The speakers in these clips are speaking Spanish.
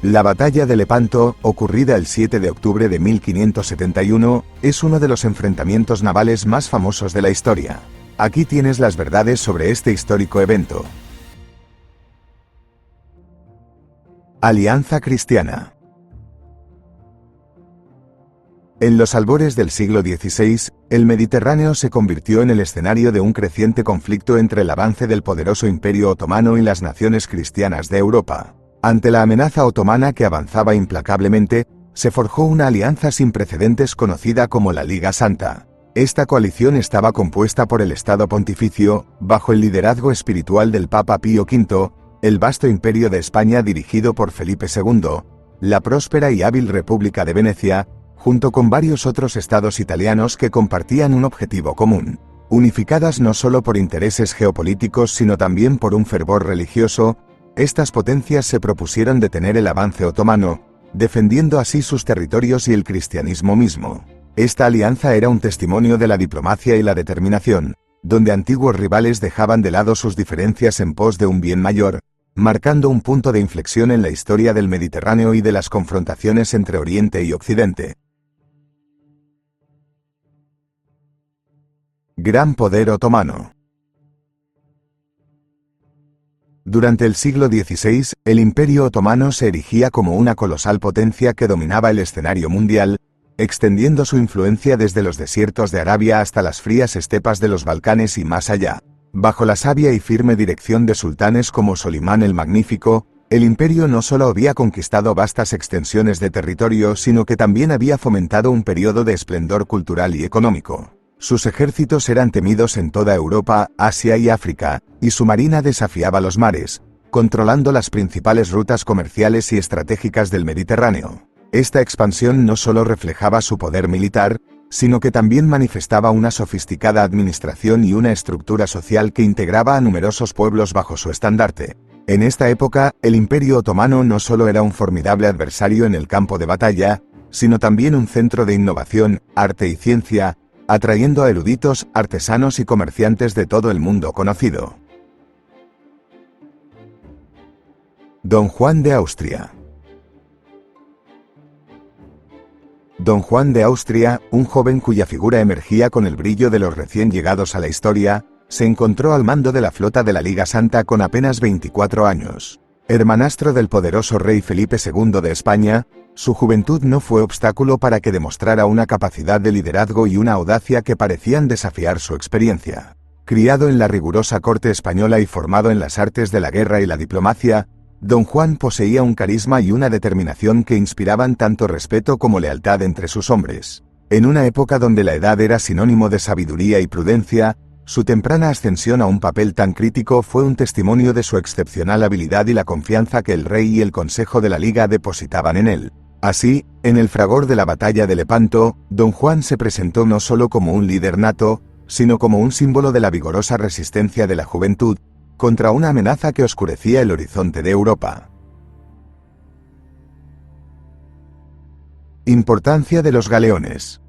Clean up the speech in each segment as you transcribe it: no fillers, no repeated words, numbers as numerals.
La batalla de Lepanto, ocurrida el 7 de octubre de 1571, es uno de los enfrentamientos navales más famosos de la historia. Aquí tienes las verdades sobre este histórico evento. Alianza cristiana. En los albores del siglo XVI, el Mediterráneo se convirtió en el escenario de un creciente conflicto entre el avance del poderoso Imperio Otomano y las naciones cristianas de Europa. Ante la amenaza otomana que avanzaba implacablemente, se forjó una alianza sin precedentes conocida como la Liga Santa. Esta coalición estaba compuesta por el Estado Pontificio, bajo el liderazgo espiritual del Papa Pío V, el vasto Imperio de España dirigido por Felipe II, la próspera y hábil República de Venecia, junto con varios otros estados italianos que compartían un objetivo común, unificadas no solo por intereses geopolíticos sino también por un fervor religioso. Estas potencias se propusieron detener el avance otomano, defendiendo así sus territorios y el cristianismo mismo. Esta alianza era un testimonio de la diplomacia y la determinación, donde antiguos rivales dejaban de lado sus diferencias en pos de un bien mayor, marcando un punto de inflexión en la historia del Mediterráneo y de las confrontaciones entre Oriente y Occidente. Gran poder otomano. Durante el siglo XVI, el Imperio Otomano se erigía como una colosal potencia que dominaba el escenario mundial, extendiendo su influencia desde los desiertos de Arabia hasta las frías estepas de los Balcanes y más allá. Bajo la sabia y firme dirección de sultanes como Solimán el Magnífico, el imperio no solo había conquistado vastas extensiones de territorio, sino que también había fomentado un periodo de esplendor cultural y económico. Sus ejércitos eran temidos en toda Europa, Asia y África, y su marina desafiaba los mares, controlando las principales rutas comerciales y estratégicas del Mediterráneo. Esta expansión no solo reflejaba su poder militar, sino que también manifestaba una sofisticada administración y una estructura social que integraba a numerosos pueblos bajo su estandarte. En esta época, el Imperio Otomano no solo era un formidable adversario en el campo de batalla, sino también un centro de innovación, arte y ciencia, atrayendo a eruditos, artesanos y comerciantes de todo el mundo conocido. Don Juan de Austria. Don Juan de Austria, un joven cuya figura emergía con el brillo de los recién llegados a la historia, se encontró al mando de la flota de la Liga Santa con apenas 24 años. Hermanastro del poderoso rey Felipe II de España, su juventud no fue obstáculo para que demostrara una capacidad de liderazgo y una audacia que parecían desafiar su experiencia. Criado en la rigurosa corte española y formado en las artes de la guerra y la diplomacia, Don Juan poseía un carisma y una determinación que inspiraban tanto respeto como lealtad entre sus hombres. En una época donde la edad era sinónimo de sabiduría y prudencia, su temprana ascensión a un papel tan crítico fue un testimonio de su excepcional habilidad y la confianza que el rey y el Consejo de la Liga depositaban en él. Así, en el fragor de la batalla de Lepanto, Don Juan se presentó no solo como un líder nato, sino como un símbolo de la vigorosa resistencia de la juventud contra una amenaza que oscurecía el horizonte de Europa. Importancia de los galeones.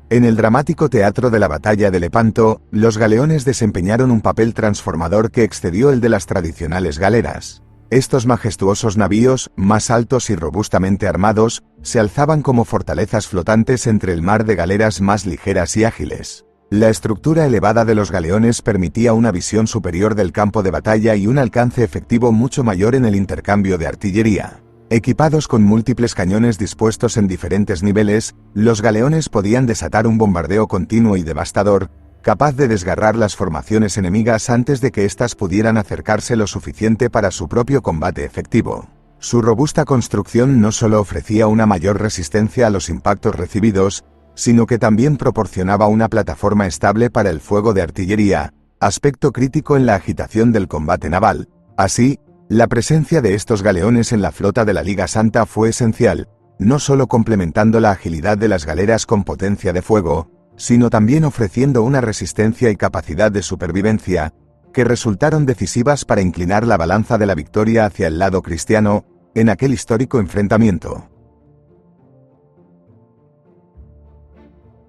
En el dramático teatro de la batalla de Lepanto, los galeones desempeñaron un papel transformador que excedió el de las tradicionales galeras. Estos majestuosos navíos, más altos y robustamente armados, se alzaban como fortalezas flotantes entre el mar de galeras más ligeras y ágiles. La estructura elevada de los galeones permitía una visión superior del campo de batalla y un alcance efectivo mucho mayor en el intercambio de artillería. Equipados con múltiples cañones dispuestos en diferentes niveles, los galeones podían desatar un bombardeo continuo y devastador, capaz de desgarrar las formaciones enemigas antes de que éstas pudieran acercarse lo suficiente para su propio combate efectivo. Su robusta construcción no solo ofrecía una mayor resistencia a los impactos recibidos, sino que también proporcionaba una plataforma estable para el fuego de artillería, aspecto crítico en la agitación del combate naval. Así, la presencia de estos galeones en la flota de la Liga Santa fue esencial, no solo complementando la agilidad de las galeras con potencia de fuego, sino también ofreciendo una resistencia y capacidad de supervivencia, que resultaron decisivas para inclinar la balanza de la victoria hacia el lado cristiano, en aquel histórico enfrentamiento.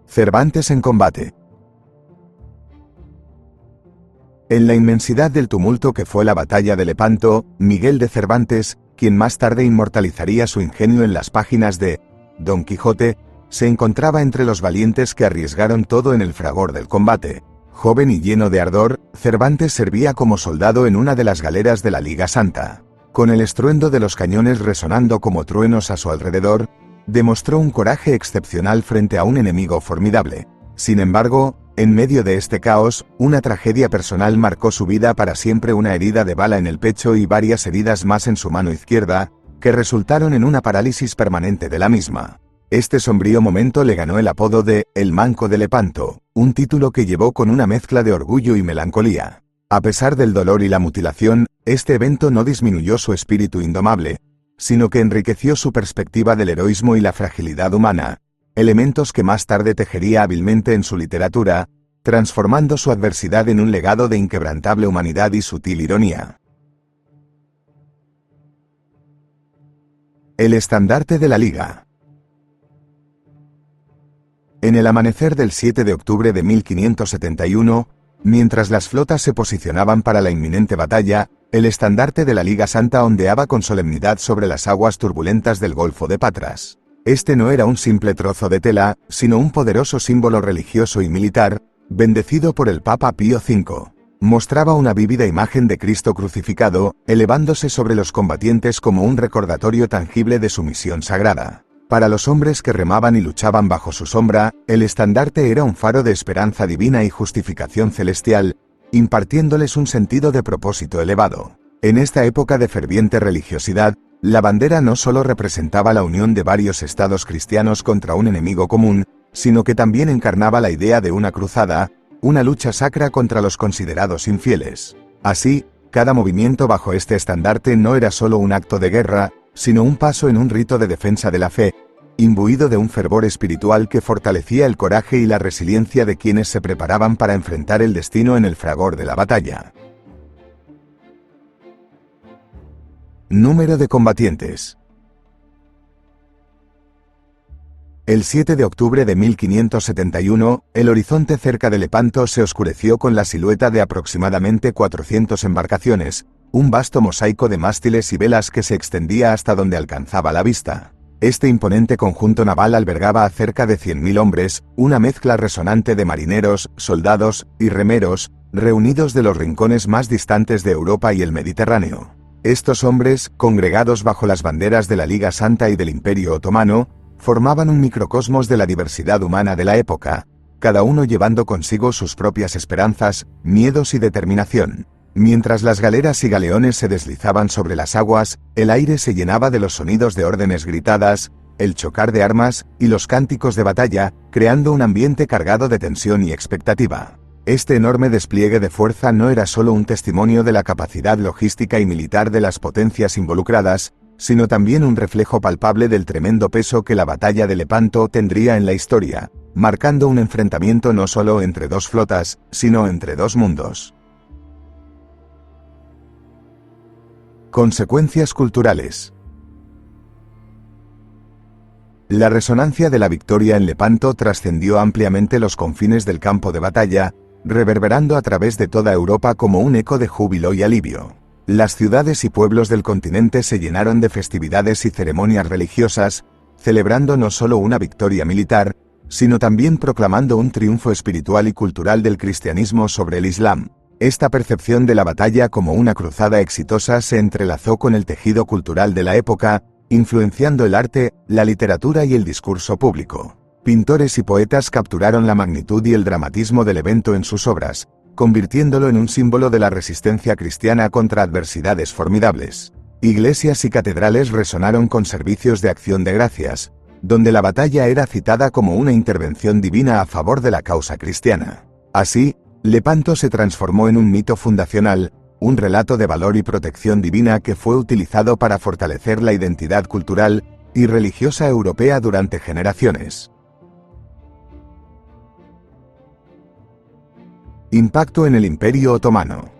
Cervantes en combate. En la inmensidad del tumulto que fue la batalla de Lepanto, Miguel de Cervantes, quien más tarde inmortalizaría su ingenio en las páginas de Don Quijote, se encontraba entre los valientes que arriesgaron todo en el fragor del combate. Joven y lleno de ardor, Cervantes servía como soldado en una de las galeras de la Liga Santa. Con el estruendo de los cañones resonando como truenos a su alrededor, demostró un coraje excepcional frente a un enemigo formidable. Sin embargo, en medio de este caos, una tragedia personal marcó su vida para siempre: una herida de bala en el pecho y varias heridas más en su mano izquierda, que resultaron en una parálisis permanente de la misma. Este sombrío momento le ganó el apodo de El Manco de Lepanto, un título que llevó con una mezcla de orgullo y melancolía. A pesar del dolor y la mutilación, este evento no disminuyó su espíritu indomable, sino que enriqueció su perspectiva del heroísmo y la fragilidad humana, elementos que más tarde tejería hábilmente en su literatura, transformando su adversidad en un legado de inquebrantable humanidad y sutil ironía. El estandarte de la Liga. En el amanecer del 7 de octubre de 1571, mientras las flotas se posicionaban para la inminente batalla, el estandarte de la Liga Santa ondeaba con solemnidad sobre las aguas turbulentas del Golfo de Patras. Este no era un simple trozo de tela, sino un poderoso símbolo religioso y militar, bendecido por el Papa Pío V. Mostraba una vívida imagen de Cristo crucificado, elevándose sobre los combatientes como un recordatorio tangible de su misión sagrada. Para los hombres que remaban y luchaban bajo su sombra, el estandarte era un faro de esperanza divina y justificación celestial, impartiéndoles un sentido de propósito elevado. En esta época de ferviente religiosidad, la bandera no solo representaba la unión de varios estados cristianos contra un enemigo común, sino que también encarnaba la idea de una cruzada, una lucha sacra contra los considerados infieles. Así, cada movimiento bajo este estandarte no era solo un acto de guerra, sino un paso en un rito de defensa de la fe, imbuido de un fervor espiritual que fortalecía el coraje y la resiliencia de quienes se preparaban para enfrentar el destino en el fragor de la batalla. Número de combatientes. El 7 de octubre de 1571, el horizonte cerca de Lepanto se oscureció con la silueta de aproximadamente 400 embarcaciones, un vasto mosaico de mástiles y velas que se extendía hasta donde alcanzaba la vista. Este imponente conjunto naval albergaba a cerca de 100.000 hombres, una mezcla resonante de marineros, soldados y remeros, reunidos de los rincones más distantes de Europa y el Mediterráneo. Estos hombres, congregados bajo las banderas de la Liga Santa y del Imperio Otomano, formaban un microcosmos de la diversidad humana de la época, cada uno llevando consigo sus propias esperanzas, miedos y determinación. Mientras las galeras y galeones se deslizaban sobre las aguas, el aire se llenaba de los sonidos de órdenes gritadas, el chocar de armas y los cánticos de batalla, creando un ambiente cargado de tensión y expectativa. Este enorme despliegue de fuerza no era solo un testimonio de la capacidad logística y militar de las potencias involucradas, sino también un reflejo palpable del tremendo peso que la batalla de Lepanto tendría en la historia, marcando un enfrentamiento no solo entre dos flotas, sino entre dos mundos. Consecuencias culturales. La resonancia de la victoria en Lepanto trascendió ampliamente los confines del campo de batalla, reverberando a través de toda Europa como un eco de júbilo y alivio. Las ciudades y pueblos del continente se llenaron de festividades y ceremonias religiosas, celebrando no solo una victoria militar, sino también proclamando un triunfo espiritual y cultural del cristianismo sobre el Islam. Esta percepción de la batalla como una cruzada exitosa se entrelazó con el tejido cultural de la época, influenciando el arte, la literatura y el discurso público. Pintores y poetas capturaron la magnitud y el dramatismo del evento en sus obras, convirtiéndolo en un símbolo de la resistencia cristiana contra adversidades formidables. Iglesias y catedrales resonaron con servicios de acción de gracias, donde la batalla era citada como una intervención divina a favor de la causa cristiana. Así, Lepanto se transformó en un mito fundacional, un relato de valor y protección divina que fue utilizado para fortalecer la identidad cultural y religiosa europea durante generaciones. Impacto en el Imperio Otomano.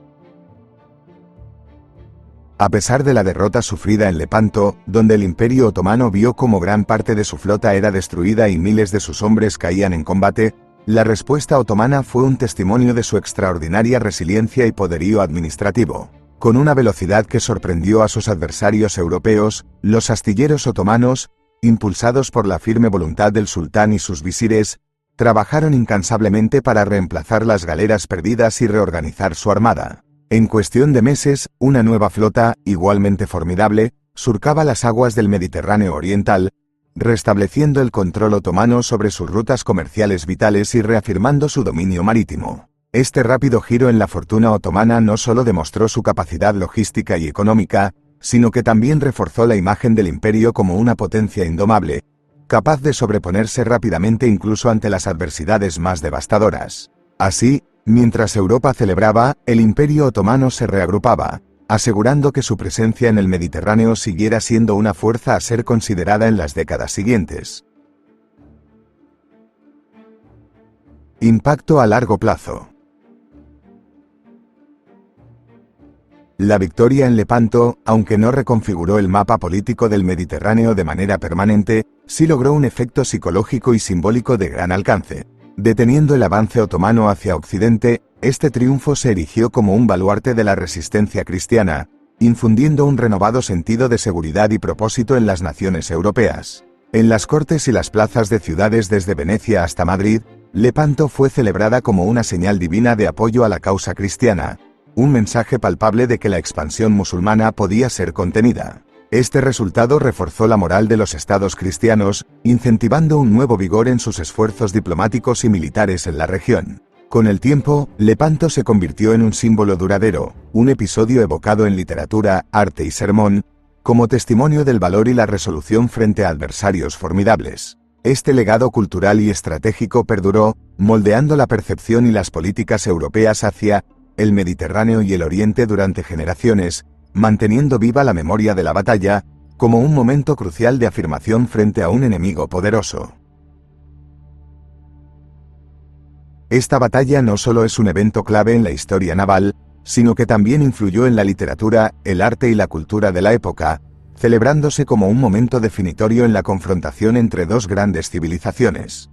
A pesar de la derrota sufrida en Lepanto, donde el Imperio Otomano vio como gran parte de su flota era destruida y miles de sus hombres caían en combate, La respuesta otomana fue un testimonio de su extraordinaria resiliencia y poderío administrativo. Con una velocidad que sorprendió a sus adversarios europeos, los astilleros otomanos, impulsados por la firme voluntad del sultán y sus visires, trabajaron incansablemente para reemplazar las galeras perdidas y reorganizar su armada. En cuestión de meses, una nueva flota, igualmente formidable, surcaba las aguas del Mediterráneo oriental, restableciendo el control otomano sobre sus rutas comerciales vitales y reafirmando su dominio marítimo. Este rápido giro en la fortuna otomana no solo demostró su capacidad logística y económica, sino que también reforzó la imagen del imperio como una potencia indomable, capaz de sobreponerse rápidamente incluso ante las adversidades más devastadoras. Así, mientras Europa celebraba, el imperio otomano se reagrupaba, asegurando que su presencia en el Mediterráneo siguiera siendo una fuerza a ser considerada en las décadas siguientes. Impacto a largo plazo. La victoria en Lepanto, aunque no reconfiguró el mapa político del Mediterráneo de manera permanente, sí logró un efecto psicológico y simbólico de gran alcance. Deteniendo el avance otomano hacia Occidente, este triunfo se erigió como un baluarte de la resistencia cristiana, infundiendo un renovado sentido de seguridad y propósito en las naciones europeas. En las cortes y las plazas de ciudades desde Venecia hasta Madrid, Lepanto fue celebrada como una señal divina de apoyo a la causa cristiana, un mensaje palpable de que la expansión musulmana podía ser contenida. Este resultado reforzó la moral de los estados cristianos, incentivando un nuevo vigor en sus esfuerzos diplomáticos y militares en la región. Con el tiempo, Lepanto se convirtió en un símbolo duradero, un episodio evocado en literatura, arte y sermón, como testimonio del valor y la resolución frente a adversarios formidables. Este legado cultural y estratégico perduró, moldeando la percepción y las políticas europeas hacia el Mediterráneo y el Oriente durante generaciones, manteniendo viva la memoria de la batalla, como un momento crucial de afirmación frente a un enemigo poderoso. Esta batalla no solo es un evento clave en la historia naval, sino que también influyó en la literatura, el arte y la cultura de la época, celebrándose como un momento definitorio en la confrontación entre dos grandes civilizaciones.